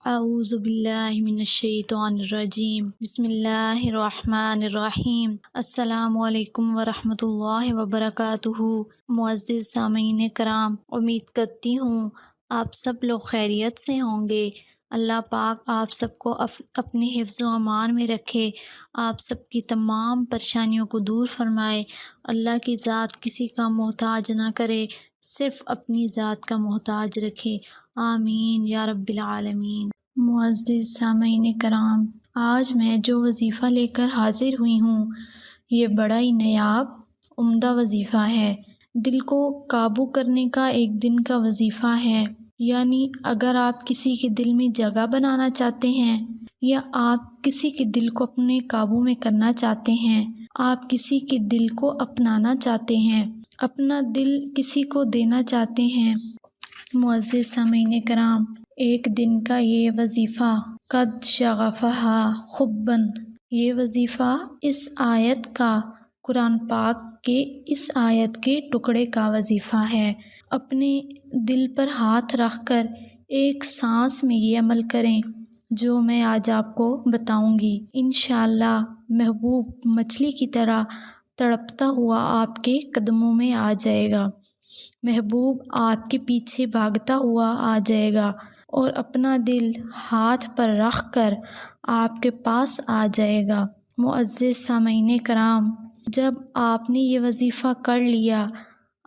اعوذ باللہ من الشیطان الرجیم بسم اللہ الرحمن الرحیم السلام علیکم ورحمۃ اللہ وبرکاتہ۔ معزز سامعین کرام، امید کرتی ہوں آپ سب لوگ خیریت سے ہوں گے۔ اللہ پاک آپ سب کو اپنے حفظ و امان میں رکھے، آپ سب کی تمام پریشانیوں کو دور فرمائے۔ اللہ کی ذات کسی کا محتاج نہ کرے، صرف اپنی ذات کا محتاج رکھے، آمین یا رب العالمین۔ معزز سامعین کرام، آج میں جو وظیفہ لے کر حاضر ہوئی ہوں یہ بڑا ہی نایاب عمدہ وظیفہ ہے۔ دل کو قابو کرنے کا ایک دن کا وظیفہ ہے، یعنی اگر آپ کسی کے دل میں جگہ بنانا چاہتے ہیں یا آپ کسی کے دل کو اپنے قابو میں کرنا چاہتے ہیں، آپ کسی کے دل کو اپنانا چاہتے ہیں، اپنا دل کسی کو دینا چاہتے ہیں، معزز سامعین کرام، ایک دن کا یہ وظیفہ قد شغفہا حباً، یہ وظیفہ اس آیت کا، قرآن پاک کے اس آیت کے ٹکڑے کا وظیفہ ہے۔ اپنے دل پر ہاتھ رکھ کر ایک سانس میں یہ عمل کریں جو میں آج آپ کو بتاؤں گی۔ انشاءاللہ محبوب مچھلی کی طرح تڑپتا ہوا آپ کے قدموں میں آ جائے گا، محبوب آپ کے پیچھے بھاگتا ہوا آ جائے گا اور اپنا دل ہاتھ پر رکھ کر آپ کے پاس آ جائے گا۔ معزز سامعین کرام، جب آپ نے یہ وظیفہ کر لیا،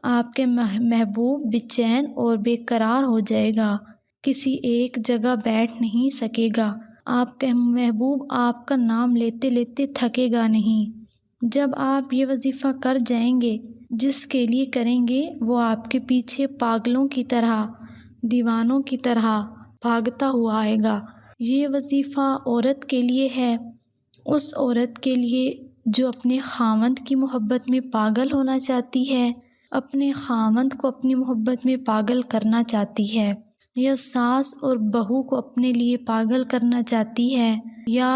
آپ کے محبوب بے چین اور بے قرار ہو جائے گا، کسی ایک جگہ بیٹھ نہیں سکے گا، آپ کا محبوب آپ کا نام لیتے لیتے تھکے گا نہیں۔ جب آپ یہ وظیفہ کر جائیں گے، جس کے لیے کریں گے وہ آپ کے پیچھے پاگلوں کی طرح، دیوانوں کی طرح بھاگتا ہوا آئے گا۔ یہ وظیفہ عورت کے لیے ہے، اس عورت کے لیے جو اپنے خاوند کی محبت میں پاگل ہونا چاہتی ہے، اپنے خاوند کو اپنی محبت میں پاگل کرنا چاہتی ہے، یا ساس اور بہو کو اپنے لیے پاگل کرنا چاہتی ہے، یا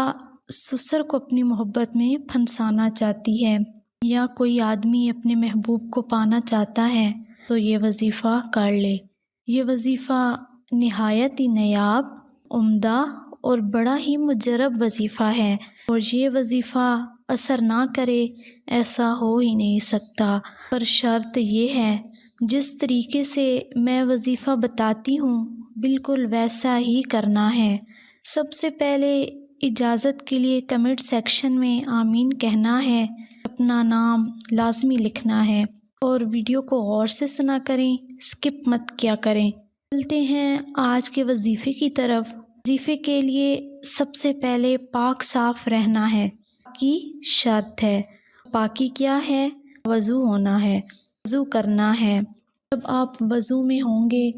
سسر کو اپنی محبت میں پھنسانا چاہتی ہے، یا کوئی آدمی اپنے محبوب کو پانا چاہتا ہے تو یہ وظیفہ کر لے۔ یہ وظیفہ نہایت ہی نایاب، عمدہ اور بڑا ہی مجرب وظیفہ ہے، اور یہ وظیفہ اثر نہ کرے ایسا ہو ہی نہیں سکتا۔ پر شرط یہ ہے، جس طریقے سے میں وظیفہ بتاتی ہوں بالکل ویسا ہی کرنا ہے۔ سب سے پہلے اجازت کے لیے کمنٹ سیکشن میں آمین کہنا ہے، اپنا نام لازمی لکھنا ہے، اور ویڈیو کو غور سے سنا کریں، اسکپ مت کیا کریں۔ چلتے ہیں آج کے وظیفے کی طرف۔ وظیفے کے لیے سب سے پہلے پاک صاف رہنا ہے، پاکی شرط ہے۔ پاکی کیا ہے؟ وضو ہونا ہے، وضو کرنا ہے۔ جب آپ وضو میں ہوں گے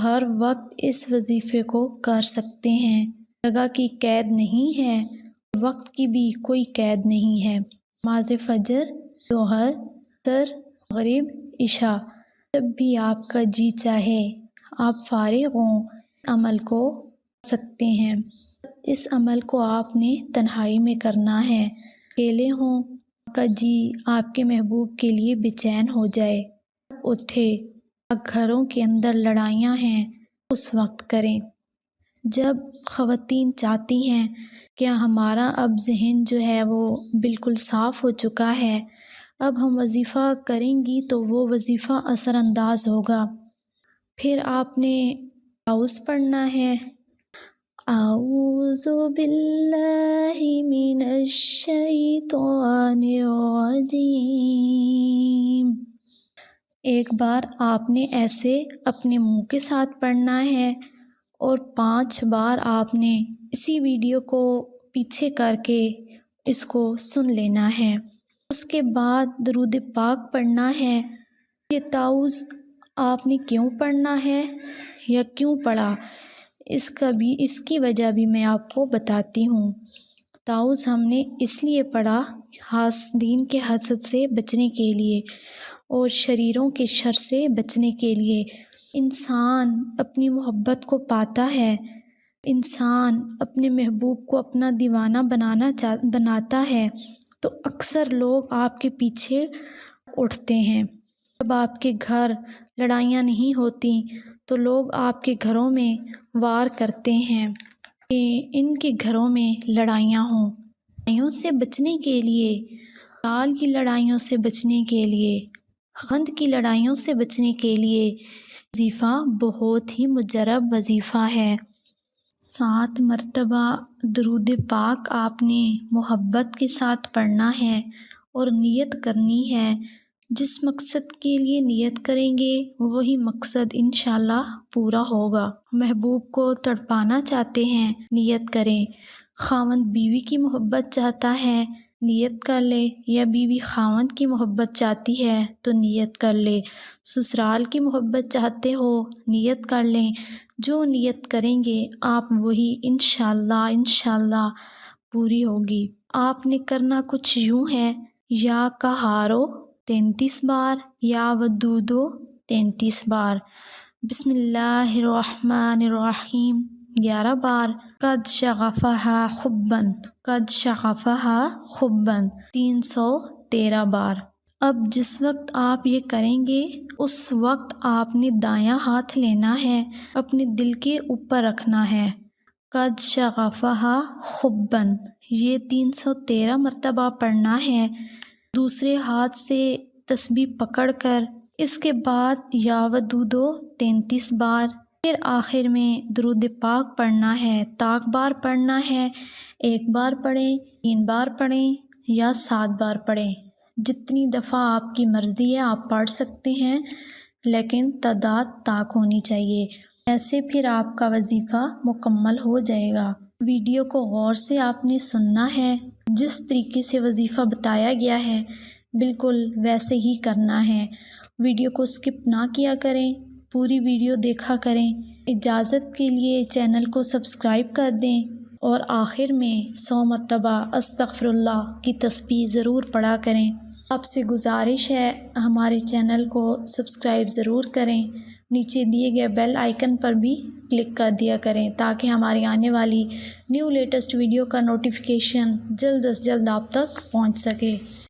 ہر وقت اس وظیفے کو کر سکتے ہیں، جگہ کی قید نہیں ہے، وقت کی بھی کوئی قید نہیں ہے۔ نماز فجر، ظہر، عصر، مغرب، عشاء، جب بھی آپ کا جی چاہے آپ فارغ ہوں عمل کو کر سکتے ہیں۔ اس عمل کو آپ نے تنہائی میں کرنا ہے، اکیلے ہوں، آپ کا جی آپ کے محبوب کے لیے بے چین ہو جائے، اٹھے، گھروں کے اندر لڑائیاں ہیں اس وقت کریں۔ جب خواتین چاہتی ہیں کہ ہمارا اب ذہن جو ہے وہ بالکل صاف ہو چکا ہے، اب ہم وظیفہ کریں گی تو وہ وظیفہ اثر انداز ہوگا، پھر آپ نے اعوذ پڑھنا ہے، اعوذ باللہ من الشیطان الرجیم۔ ایک بار آپ نے ایسے اپنے منہ کے ساتھ پڑھنا ہے، اور 5 بار آپ نے اسی ویڈیو کو پیچھے کر کے اس کو سن لینا ہے۔ اس کے بعد درود پاک پڑھنا ہے۔ یہ تعوذ آپ نے کیوں پڑھنا ہے یا کیوں پڑھا، اس کی وجہ بھی میں آپ کو بتاتی ہوں۔ تعوذ ہم نے اس لیے پڑھا حاسدین کے حسد سے بچنے کے لیے اور شریروں کے شر سے بچنے کے لیے۔ انسان اپنی محبت کو پاتا ہے، انسان اپنے محبوب کو اپنا دیوانہ بناتا ہے تو اکثر لوگ آپ کے پیچھے اٹھتے ہیں۔ جب آپ کے گھر لڑائیاں نہیں ہوتی تو لوگ آپ کے گھروں میں وار کرتے ہیں، کہ ان کے گھروں میں لڑائیاں ہوں۔ لڑائیوں سے بچنے کے لیے، سال کی لڑائیوں سے بچنے کے لیے، خاوند کی لڑائیوں سے بچنے کے لیے وظیفہ بہت ہی مجرب وظیفہ ہے۔ 7 مرتبہ درود پاک آپ نے محبت کے ساتھ پڑھنا ہے اور نیت کرنی ہے۔ جس مقصد کے لیے نیت کریں گے وہی مقصد انشاءاللہ پورا ہوگا۔ محبوب کو تڑپانا چاہتے ہیں، نیت کریں۔ خاوند بیوی کی محبت چاہتا ہے، نیت کر لے، یا بیوی خاوند کی محبت چاہتی ہے تو نیت کر لے۔ سسرال کی محبت چاہتے ہو، نیت کر لیں۔ جو نیت کریں گے آپ وہی انشاءاللہ پوری ہوگی۔ آپ نے کرنا کچھ یوں ہے: یا کہارو 33 بار، یا ودودو 33 بار، بسم اللہ الرحمن الرحیم 11 بار، قد شغفہا حباً، قد شغفہا حباً 313 بار۔ اب جس وقت آپ یہ کریں گے اس وقت آپ نے دایاں ہاتھ لینا ہے، اپنے دل کے اوپر رکھنا ہے۔ قد شغفہا حباً یہ 313 مرتبہ پڑھنا ہے۔ دوسرے ہاتھ سے تسبیح پکڑ کر اس کے بعد یا ودودو 33 بار، پھر آخر میں درود پاک پڑھنا ہے۔ طاق بار پڑھنا ہے، 1 بار پڑھیں، 3 بار پڑھیں یا 7 بار پڑھیں، جتنی دفعہ آپ کی مرضی ہے آپ پڑھ سکتے ہیں، لیکن تعداد طاق ہونی چاہیے۔ ایسے پھر آپ کا وظیفہ مکمل ہو جائے گا۔ ویڈیو کو غور سے آپ نے سننا ہے، جس طریقے سے وظیفہ بتایا گیا ہے بالکل ویسے ہی کرنا ہے۔ ویڈیو کو سکپ نہ کیا کریں، پوری ویڈیو دیکھا کریں۔ اجازت کے لیے چینل کو سبسکرائب کر دیں اور آخر میں 100 مرتبہ استغفر اللہ کی تسبیح ضرور پڑھا کریں۔ آپ سے گزارش ہے ہمارے چینل کو سبسکرائب ضرور کریں، نیچے دیے گئے بیل آئیکن پر بھی کلک کر دیا کریں تاکہ ہماری آنے والی نیو لیٹسٹ ویڈیو کا نوٹیفیکیشن جلد از جلد آپ تک پہنچ سکے۔